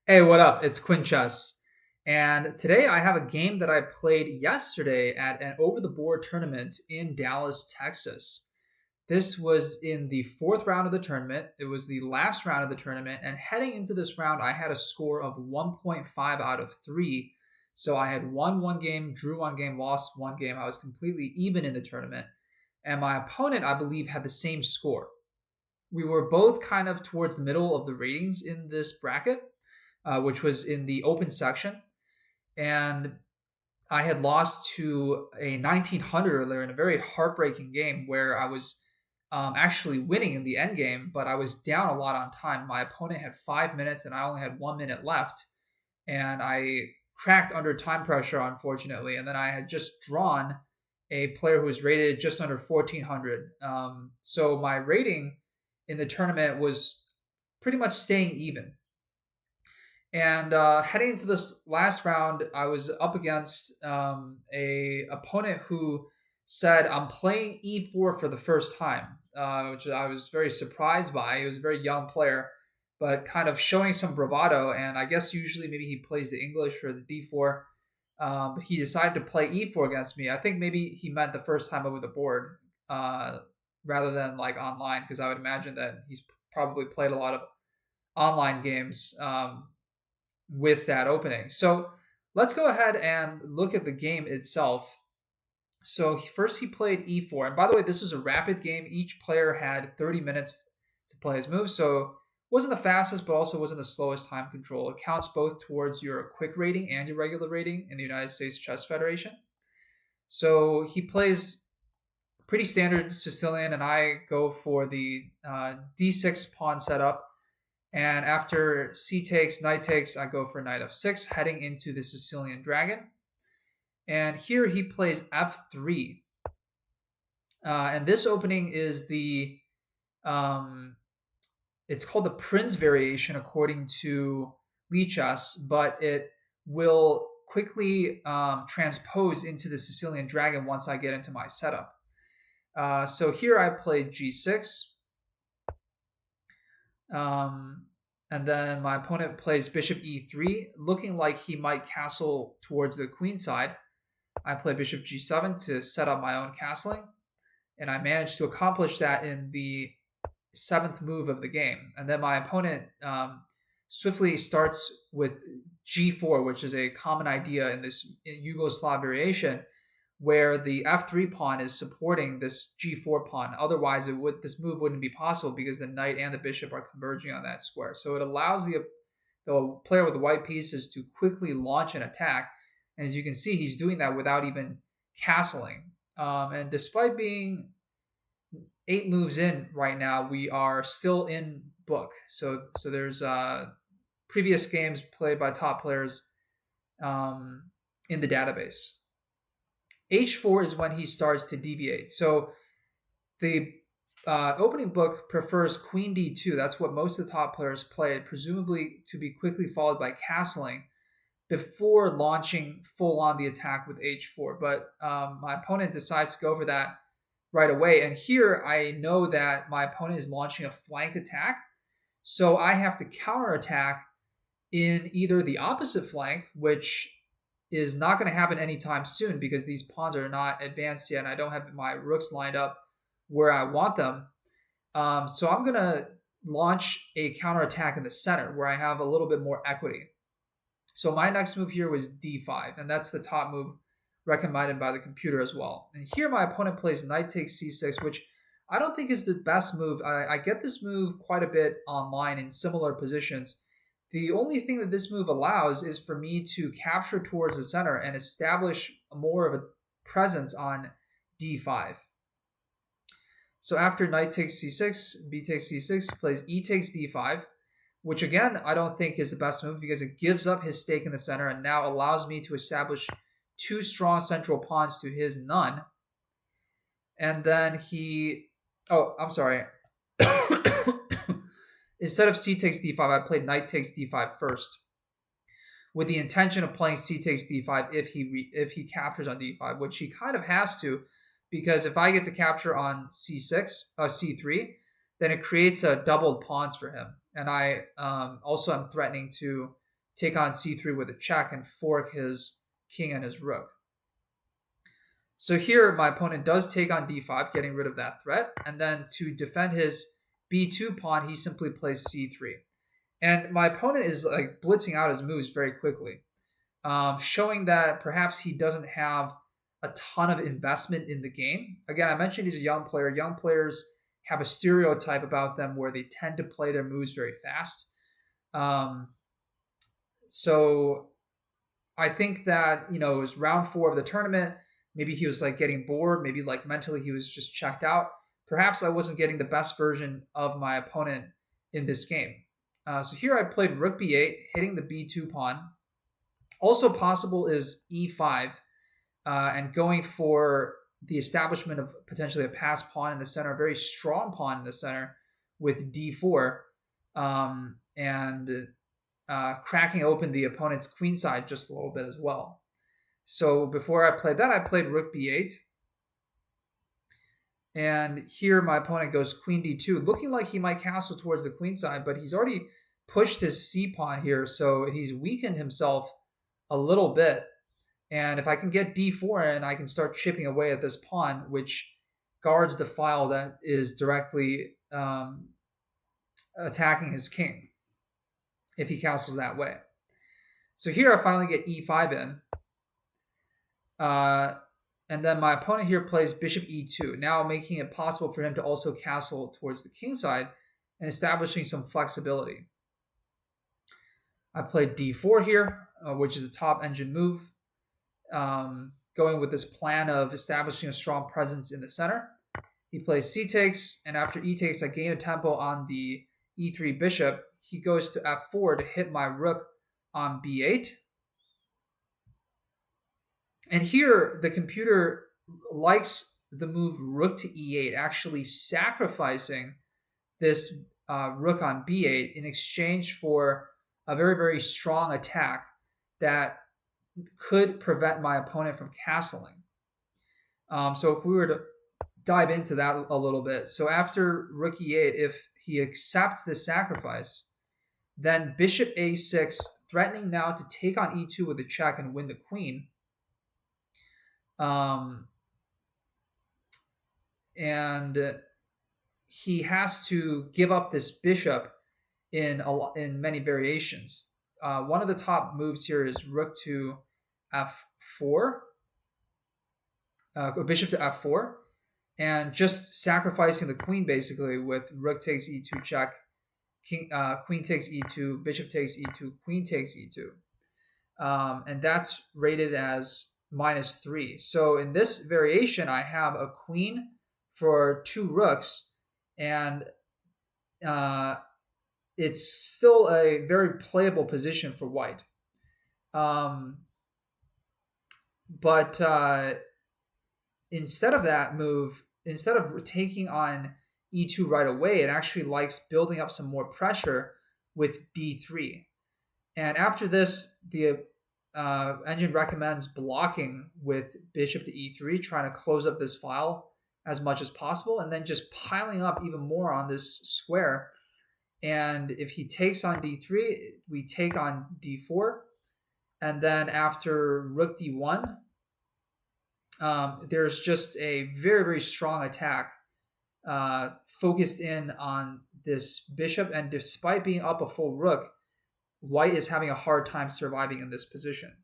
Hey, what up? It's Quinn Chess. And today I have a game that I played yesterday at an over the board tournament in Dallas, Texas. This was in the fourth round of the tournament. It was the last round of the tournament. And heading into this round, I had a score of 1.5 out of 3. So I had won one game, drew one game, lost one game. I was completely even in the tournament. And my opponent, I believe, had the same score. We were both kind of towards the middle of the ratings in this bracket, which was in the open section. And I had lost to a 1900 earlier in a very heartbreaking game where I was actually winning in the end game, but I was down a lot on time. My opponent had 5 minutes and I only had 1 minute left. And I cracked under time pressure, unfortunately. And then I had just drawn a player who was rated just under 1400. So my rating in the tournament was pretty much staying even. And heading into this last round, I was up against a opponent who said, "I'm playing E4 for the first time," which I was very surprised by. He was a very young player, but kind of showing some bravado. And I guess usually maybe he plays the English or the D4, but he decided to play E4 against me. I think maybe he meant the first time over the board rather than like online, because I would imagine that he's probably played a lot of online games. With that opening. So let's go ahead and look at the game itself. So first he played e4. And by the way, this was a rapid game. Each player had 30 minutes to play his move. So wasn't the fastest, but also wasn't the slowest time control. It counts both towards your quick rating and your regular rating in the United States Chess Federation. So he plays pretty standard Sicilian, and I go for the d6 pawn setup. And after c takes, knight takes, I go for knight f6, heading into the Sicilian dragon. And here he plays f3. And this opening is it's called the Prince variation according to Lichess, but it will quickly transpose into the Sicilian dragon once I get into my setup. So here I played g6. And then my opponent plays bishop e3, looking like he might castle towards the queen side. I play bishop g7 to set up my own castling, and I managed to accomplish that in the seventh move of the game. And then my opponent swiftly starts with g4, which is a common idea in this Yugoslav variation, where the f3 pawn is supporting this g4 pawn. Otherwise, this move wouldn't be possible because the knight and the bishop are converging on that square. So it allows the player with the white pieces to quickly launch an attack. And as you can see, he's doing that without even castling. And despite being 8 moves in right now, we are still in book. So there's previous games played by top players in the database. H4 is when he starts to deviate. So the opening book prefers queen d2. That's what most of the top players played, presumably to be quickly followed by castling before launching full on the attack with h4. But my opponent decides to go for that right away. And here I know that my opponent is launching a flank attack. So I have to counterattack in either the opposite flank, which is not going to happen anytime soon because these pawns are not advanced yet and I don't have my rooks lined up where I want them. So I'm going to launch a counterattack in the center where I have a little bit more equity. So my next move here was d5, and that's the top move recommended by the computer as well. And here my opponent plays knight takes c6, which I don't think is the best move. I get this move quite a bit online in similar positions. The only thing that this move allows is for me to capture towards the center and establish more of a presence on d5. So after knight takes c6, b takes c6, plays e takes d5, which again, I don't think is the best move because it gives up his stake in the center and now allows me to establish 2 strong central pawns to his none. And then instead of c takes d5, I played knight takes d5 first, with the intention of playing c takes d5 if he captures on d5, which he kind of has to, because if I get to capture on c3, then it creates a doubled pawns for him, and I also am threatening to take on c3 with a check and fork his king and his rook. So here my opponent does take on d5, getting rid of that threat, and then to defend his b2 pawn, he simply plays c3. And my opponent is like blitzing out his moves very quickly, showing that perhaps he doesn't have a ton of investment in the game. Again, I mentioned he's a young player. Young players have a stereotype about them where they tend to play their moves very fast. So I think that, it was round 4 of the tournament. Maybe he was like getting bored. Maybe like mentally he was just checked out. Perhaps I wasn't getting the best version of my opponent in this game. So here I played rook b8, hitting the b2 pawn. Also possible is e5, and going for the establishment of potentially a passed pawn in the center, a very strong pawn in the center with d4, and cracking open the opponent's queenside just a little bit as well. So before I played that, I played rook b8. And here my opponent goes queen d2, looking like he might castle towards the queenside, but he's already pushed his c pawn here, so he's weakened himself a little bit. And if I can get d4 in, I can start chipping away at this pawn, which guards the file that is directly attacking his king if he castles that way. So here I finally get e5 in. And then my opponent here plays bishop e2, now making it possible for him to also castle towards the king side and establishing some flexibility. I played d4 here, which is a top engine move, going with this plan of establishing a strong presence in the center. He plays c takes, and after e takes, I gain a tempo on the e3 bishop. He goes to f4 to hit my rook on b8. And here, the computer likes the move rook to e8, actually sacrificing this rook on b8 in exchange for a very, very strong attack that could prevent my opponent from castling. So if we were to dive into that a little bit, so after rook e8, if he accepts this sacrifice, then bishop a6, threatening now to take on e2 with a check and win the queen. And he has to give up this bishop in many variations. One of the top moves here is rook to f4, bishop to f4, and just sacrificing the queen basically with rook takes e2 check, queen takes e2, bishop takes e2, queen takes e2. And that's rated as -3. So in this variation, I have a queen for 2 rooks, and it's still a very playable position for white. But instead of that move, instead of taking on e2 right away, it actually likes building up some more pressure with d3. And after this, the engine recommends blocking with bishop to e3, trying to close up this file as much as possible, and then just piling up even more on this square. And if he takes on d3, we take on d4. And then after rook d1, there's just a very, very strong attack focused in on this bishop. And despite being up a full rook, white is having a hard time surviving in this position.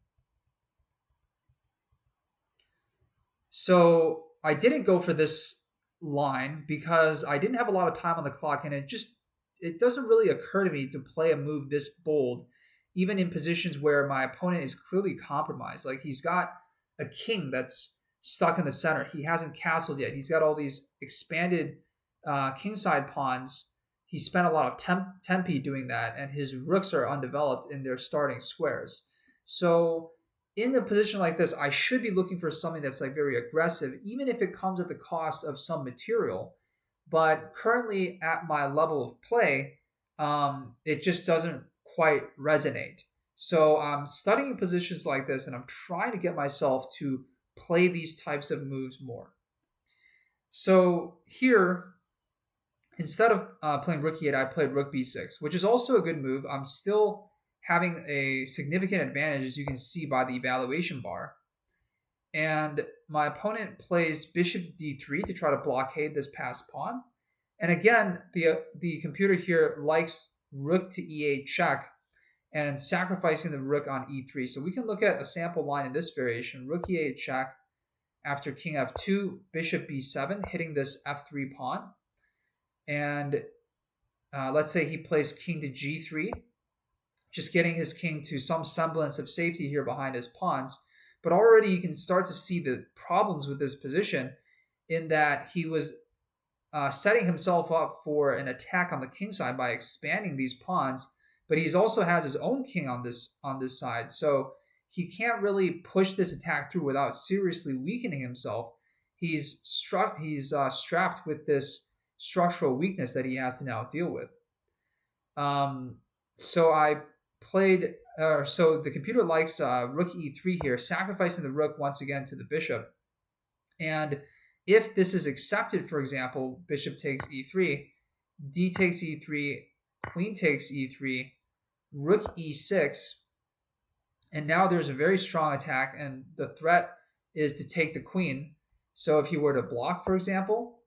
So I didn't go for this line because I didn't have a lot of time on the clock, and it doesn't really occur to me to play a move this bold, even in positions where my opponent is clearly compromised. Like, he's got a king that's stuck in the center. He hasn't castled yet. He's got all these expanded kingside pawns. He spent a lot of tempi doing that, and his rooks are undeveloped in their starting squares. So in a position like this, I should be looking for something that's like very aggressive, even if it comes at the cost of some material. But currently at my level of play, it just doesn't quite resonate. So I'm studying positions like this, and I'm trying to get myself to play these types of moves more. So here, instead of playing rook e8, I played rook b6, which is also a good move. I'm still having a significant advantage, as you can see by the evaluation bar. And my opponent plays bishop d3 to try to blockade this passed pawn. And again, the computer here likes rook to e8 check and sacrificing the rook on e3. So we can look at a sample line in this variation: rook e8 check after king f2, bishop b7, hitting this f3 pawn. And let's say he plays king to g3, just getting his king to some semblance of safety here behind his pawns. But already you can start to see the problems with this position, in that he was setting himself up for an attack on the king side by expanding these pawns, but he also has his own king on this side. So he can't really push this attack through without seriously weakening himself. He's strapped with this structural weakness that he has to now deal with. So the computer likes rook e3 here, sacrificing the rook once again to the bishop. And if this is accepted, for example, bishop takes e3, d takes e3, queen takes e3, rook e6, and now there's a very strong attack, and the threat is to take the queen. So if he were to block, for example,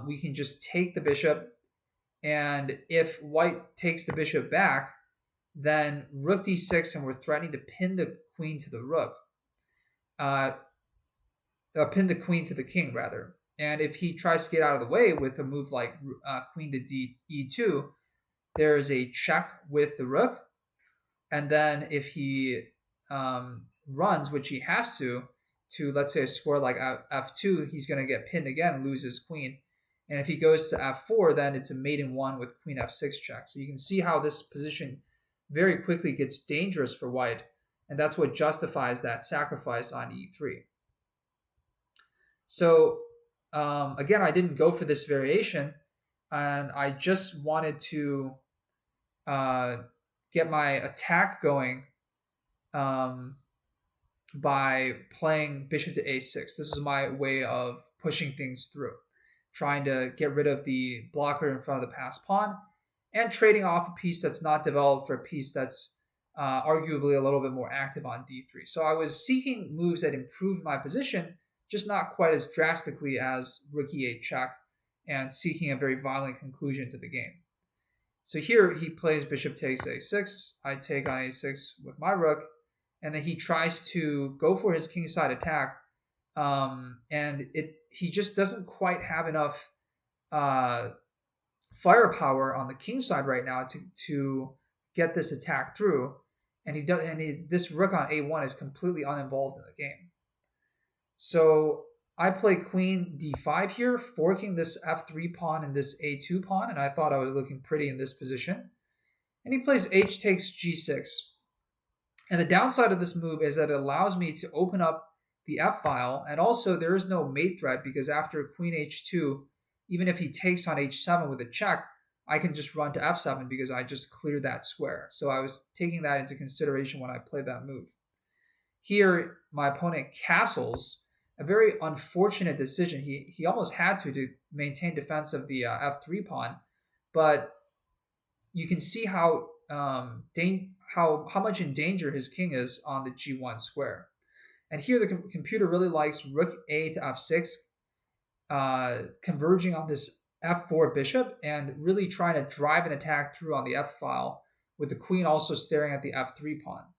we can just take the bishop, and if white takes the bishop back, then rook d6, and we're threatening to pin the queen to the rook. Pin the queen to the king, rather. And if he tries to get out of the way with a move like queen to e2, there's a check with the rook. And then if he runs, which he has to let's say a square like f2, he's going to get pinned again and lose his queen. And if he goes to f4, then it's a mate in one with queen f6 check. So you can see how this position very quickly gets dangerous for white, and that's what justifies that sacrifice on e3. So again, I didn't go for this variation, and I just wanted to get my attack going by playing bishop to a6. This is my way of pushing things through, trying to get rid of the blocker in front of the passed pawn and trading off a piece that's not developed for a piece that's arguably a little bit more active on d3. So I was seeking moves that improved my position, just not quite as drastically as rook e8 check, and seeking a very violent conclusion to the game. So here he plays bishop takes a6, I take on a6 with my rook, and then he tries to go for his kingside attack, and he just doesn't quite have enough firepower on the king side right now to get this attack through, and this rook on a1 is completely uninvolved in the game. So I play queen d5 here, forking this f3 pawn and this a2 pawn, and I thought I was looking pretty in this position. And he plays h takes g6. And the downside of this move is that it allows me to open up the f file, and also there is no mate threat, because after queen h2, even if he takes on h7 with a check, I can just run to f7 because I just cleared that square. So I was taking that into consideration when I played that move. Here, my opponent castles, a very unfortunate decision. He almost had to maintain defense of the f3 pawn, but you can see how much in danger his king is on the g1 square. And here the computer really likes rook a to f6, converging on this f4 bishop and really trying to drive an attack through on the f file, with the queen also staring at the f3 pawn.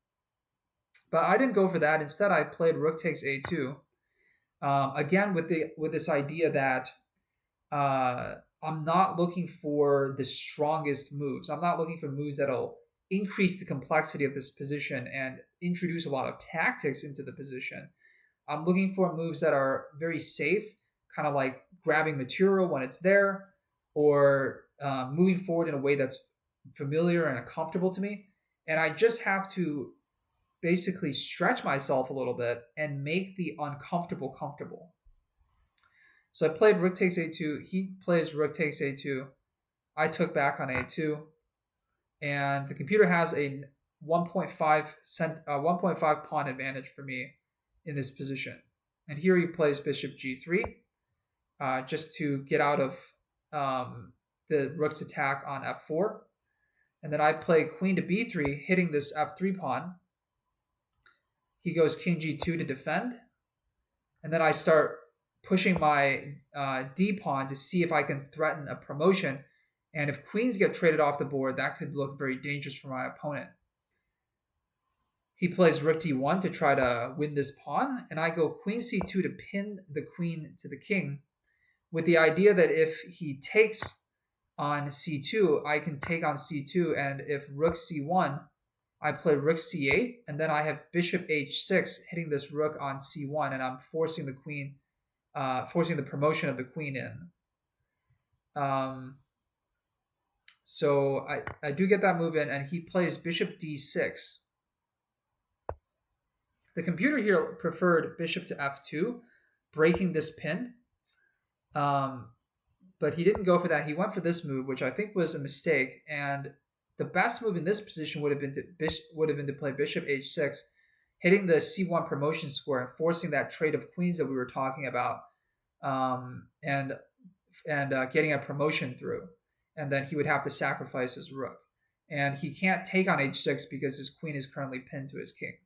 But I didn't go for that. Instead, I played rook takes a2. Again, with this idea that I'm not looking for the strongest moves. I'm not looking for moves that'll increase the complexity of this position and introduce a lot of tactics into the position. I'm looking for moves that are very safe, kind of like grabbing material when it's there, or moving forward in a way that's familiar and comfortable to me. And I just have to basically stretch myself a little bit and make the uncomfortable comfortable. So I played rook takes a2. He plays rook takes a2. I took back on a2. And the computer has a 1.5 pawn advantage for me in this position. And here he plays bishop g3, just to get out of the rook's attack on f4. And then I play queen to b3, hitting this f3 pawn. He goes king g2 to defend. And then I start pushing my d pawn to see if I can threaten a promotion. And if queens get traded off the board, that could look very dangerous for my opponent. He plays rook d1 to try to win this pawn, and I go queen c2 to pin the queen to the king, with the idea that if he takes on c2, I can take on c2, and if rook c1, I play rook c8, and then I have bishop h6 hitting this rook on c1, and I'm forcing the queen, forcing the promotion of the queen in. So I do get that move in, and he plays bishop d6. The computer here preferred bishop to f2, breaking this pin. But he didn't go for that. He went for this move, which I think was a mistake. And the best move in this position would have been to play bishop h6, hitting the c1 promotion square and forcing that trade of queens that we were talking about, and getting a promotion through. And then he would have to sacrifice his rook. And he can't take on h6 because his queen is currently pinned to his king.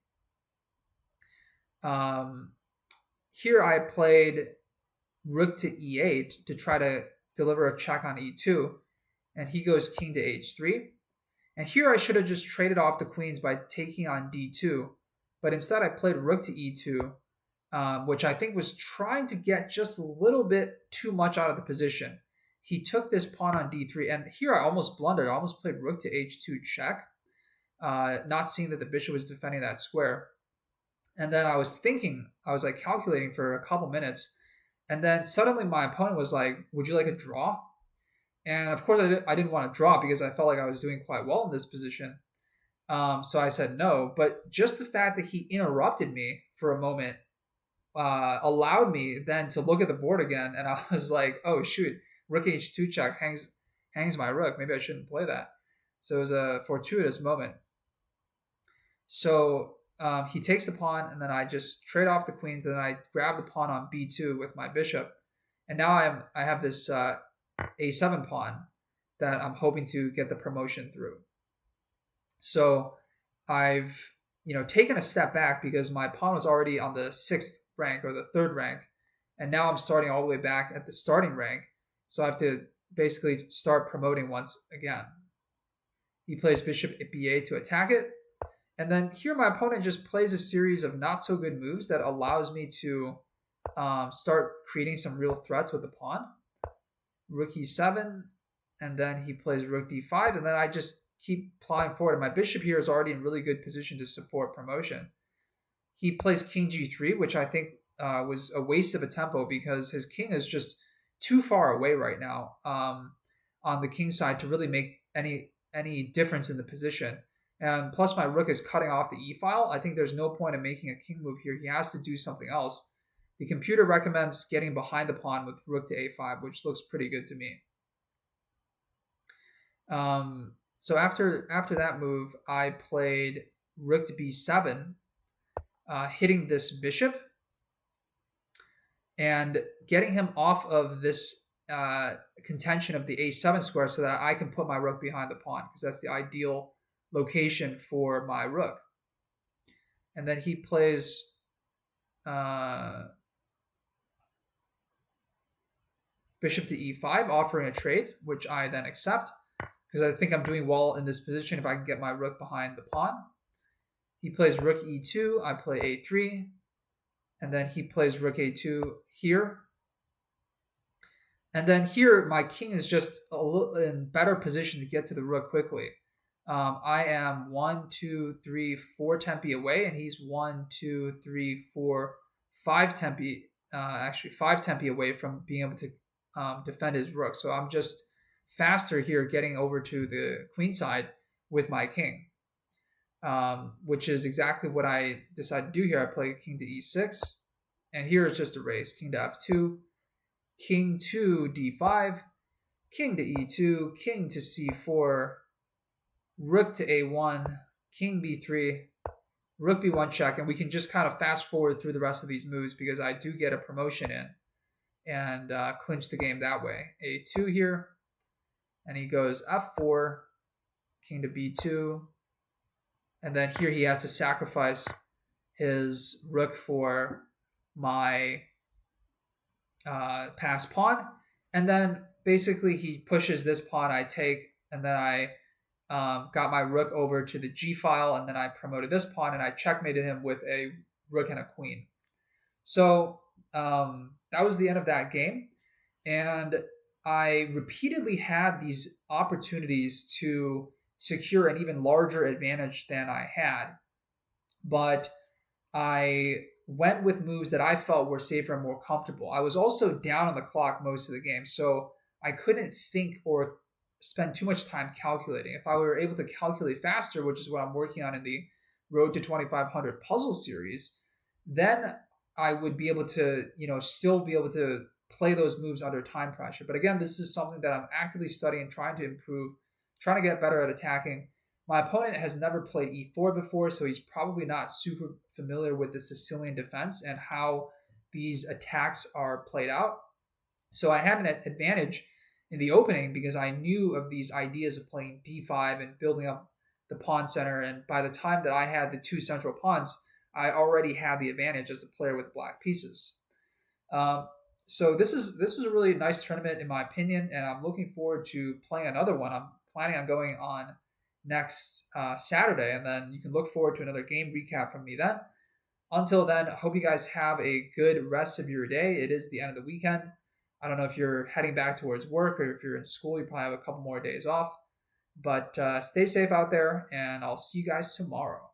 Here I played rook to e8 to try to deliver a check on e2, and he goes king to h3. And here I should have just traded off the queens by taking on d2, but instead I played rook to e2, which I think was trying to get just a little bit too much out of the position. He took this pawn on d3, and here I almost blundered. I almost played rook to h2 check, not seeing that the bishop was defending that square. And then I was like calculating for a couple minutes. And then suddenly my opponent was like, would you like a draw? And of course I didn't want to draw because I felt like I was doing quite well in this position. So I said no. But just the fact that he interrupted me for a moment allowed me then to look at the board again. And I was like, oh, shoot, rook h2 check hangs my rook. Maybe I shouldn't play that. So it was a fortuitous moment. So he takes the pawn, and then I just trade off the queens, and then I grab the pawn on b2 with my bishop. And now I have this a7 pawn that I'm hoping to get the promotion through. So I've taken a step back because my pawn was already on the 6th rank or the 3rd rank, and now I'm starting all the way back at the starting rank. So I have to basically start promoting once again. He plays bishop b8 to attack it. And then here my opponent just plays a series of not so good moves that allows me to start creating some real threats with the pawn. Rook e7, and then he plays rook d5, and then I just keep plowing forward. And my bishop here is already in really good position to support promotion. He plays king g3, which I think was a waste of a tempo because his king is just too far away right now on the king side to really make any difference in the position. And plus my rook is cutting off the e-file. I think there's no point in making a king move here. He has to do something else. The computer recommends getting behind the pawn with rook to a5, which looks pretty good to me. So after that move, I played rook to b7, hitting this bishop and getting him off of this contention of the a7 square so that I can put my rook behind the pawn, because that's the ideal location for my rook. And then he plays bishop to e5, offering a trade, which I then accept because I think I'm doing well in this position if I can get my rook behind the pawn. He plays rook e2, I play a3, and then he plays rook a2 here. And then here my king is just a little in better position to get to the rook quickly. I am 1, 2, 3, 4 tempi away, and he's 1, 2, 3, 4, 5 tempi. Actually, 5 tempi away from being able to defend his rook. So I'm just faster here, getting over to the queen side with my king, which is exactly what I decided to do here. I play king to e6, and here it's just a race: king to f2, king to d5, king to e2, king to c4. Rook to a1, king b3, rook b1 check, and we can just kind of fast forward through the rest of these moves because I do get a promotion in and clinch the game that way. a2 here, and he goes f4, king to b2, and then here he has to sacrifice his rook for my pass pawn, and then basically he pushes this pawn, I take, and then I got my rook over to the g file, and then I promoted this pawn, and I checkmated him with a rook and a queen. So that was the end of that game, and I repeatedly had these opportunities to secure an even larger advantage than I had, but I went with moves that I felt were safer and more comfortable. I was also down on the clock most of the game, so I couldn't think or spend too much time calculating. If I were able to calculate faster, which is what I'm working on in the Road to 2500 puzzle series, then I would be able to, still be able to play those moves under time pressure. But again, this is something that I'm actively studying, trying to improve, trying to get better at attacking. My opponent has never played e4 before, so he's probably not super familiar with the Sicilian defense and how these attacks are played out. So I have an advantage in the opening because I knew of these ideas of playing d5 and building up the pawn center. And by the time that I had the two central pawns, I already had the advantage as a player with black pieces. So this was a really nice tournament in my opinion, and I'm looking forward to playing another one. I'm planning on going on next Saturday, and then you can look forward to another game recap from me then. Until then, I hope you guys have a good rest of your day. It is the end of the weekend. I don't know if you're heading back towards work or if you're in school, you probably have a couple more days off. But stay safe out there, and I'll see you guys tomorrow.